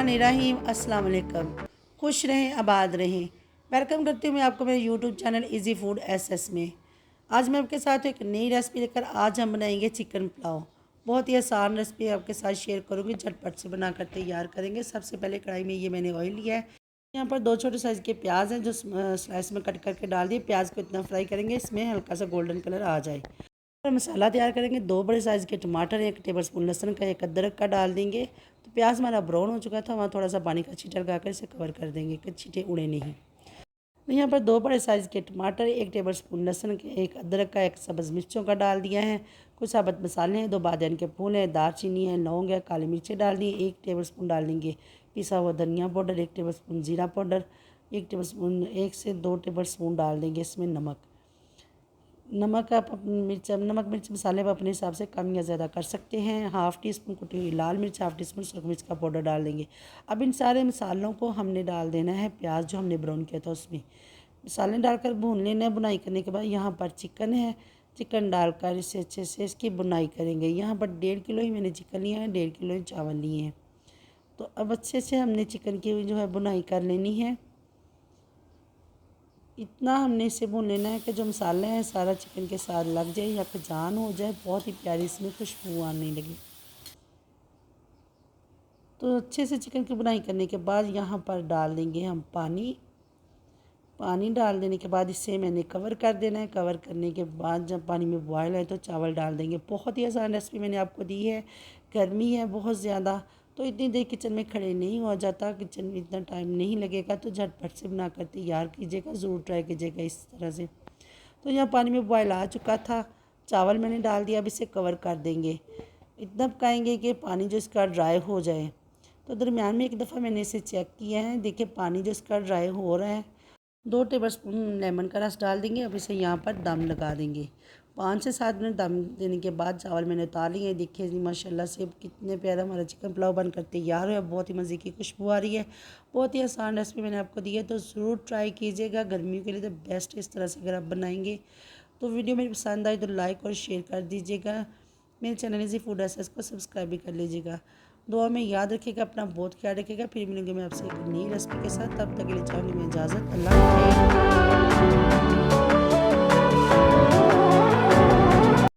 बिस्मिल्लाहिर्रहमानिर्रहीम। अस्सलाम वालेकुम। खुश रहें, आबाद रहें। वेलकम करती हूँ मैं आपको मेरे YouTube channel easy food SS में। आज मैं आपके साथ एक नई रेसिपी लेकर आज हम बनाएंगे चिकन पुलाव। बहुत ही आसान रेसिपी आपके साथ शेयर करूँगी, झटपट से बनाकर तैयार करेंगे। सबसे पहले कढ़ाई में ये मैंने ऑयल लिया है। यहाँ पर 2 छोटे साइज़ के प्याज हैं जो स्लाइस में कट करके डाल दिए। प्याज को इतना फ्राई करेंगे इसमें हल्का सा गोल्डन कलर आ जाए। मसाला तैयार करेंगे। 2 बड़े साइज़ के टमाटर, 1 टेबलस्पून लहसुन का, 1 अदरक का डाल देंगे। तो प्याज हमारा ब्राउन हो चुका था, वहाँ थोड़ा सा पानी का छींटा लगाकर इसे कवर कर देंगे कि छींटे उड़े नहीं। तो यहाँ पर 2 बड़े साइज़ के टमाटर, 1 टेबलस्पून लहसुन के, 1 अदरक का, 1 सब्ज़ मिर्चों का डाल दिया है। कुछ साबुत मसाले हैं, 2 बादियान के फूल हैं, दालचीनी है, लौंग है, काली मिर्चें डाल दी। 1 टेबलस्पून डाल देंगे पिसा हुआ धनिया पाउडर, 1 टेबलस्पून ज़ीरा पाउडर, 1 से 2 टेबलस्पून डाल देंगे इसमें नमक। नमक मिर्च मसाले आप अपने हिसाब से कम या ज़्यादा कर सकते हैं। हाफ़ टी स्पून कुटी हुई लाल मिर्च, हाफ़ टी स्पून सूखी मिर्च का पाउडर डाल देंगे। अब इन सारे मसालों को हमने डाल देना है प्याज जो हमने ब्राउन किया था उसमें। मसाले डालकर भून लेना है। बुनाई करने के बाद यहाँ पर चिकन है, चिकन डालकर इसे अच्छे से इसकी बुनाई करेंगे। यहाँ पर 1.5 किलो ही मैंने चिकन लिया है, 1.5 किलो ही चावल लिए हैं। तो अब अच्छे से हमने चिकन की जो है बुनाई कर लेनी है। इतना हमने इसे भून लेना है कि जो मसाले हैं सारा चिकन के साथ लग जाए या जान हो जाए। बहुत ही प्यारी इसमें खुशबू आने लगी। तो अच्छे से चिकन की बुनाई करने के बाद यहाँ पर डाल देंगे हम पानी। पानी डाल देने के बाद इसे मैंने कवर कर देना है। कवर करने के बाद जब पानी में बॉयल है तो चावल डाल देंगे। बहुत ही आसान रेसिपी मैंने आपको दी है। गर्मी है बहुत ज़्यादा, तो इतनी देर किचन में खड़े नहीं हो जाता, किचन में इतना टाइम नहीं लगेगा, तो झटपट से बनाकर तैयार कीजिएगा, ज़रूर ट्राई कीजिएगा इस तरह से। तो यहाँ पानी में बॉयल आ चुका था, चावल मैंने डाल दिया। अब इसे कवर कर देंगे। इतना पकाएंगे कि पानी जो इसका ड्राई हो जाए। तो दरमियान में एक दफ़ा मैंने इसे चेक किया है, देखिए पानी जो इसका ड्राई हो रहा है। 2 टेबलस्पून लेमन का रस डाल देंगे। अब इसे यहाँ पर दम लगा देंगे। 5 से 7 मिनट दम देने के बाद चावल मैंने उतार लिए हैं। देखिए माशाल्लाह से कितने प्यारा हमारा चिकन पुलाव बनकर तैयार है। बहुत ही मज़े की खुशबू आ रही है। बहुत ही आसान रेसिपी मैंने आपको दी है, तो ज़रूर ट्राई कीजिएगा। गर्मियों के लिए तो बेस्ट इस तरह से अगर आप बनाएंगे। तो वीडियो मेरी पसंद आई तो लाइक और शेयर कर दीजिएगा। मेरे चैनल इजी फूड एसेस को सब्सक्राइब भी कर लीजिएगा। दुआ में याद रखिएगा, अपना बहुत ख्याल रखिएगा। फिर मिलेंगे मैं आपसे एक नई रेसिपी के साथ। तब तक के लिए चाहूँगी मैं इजाज़त। अल्लाह हाफ़िज़।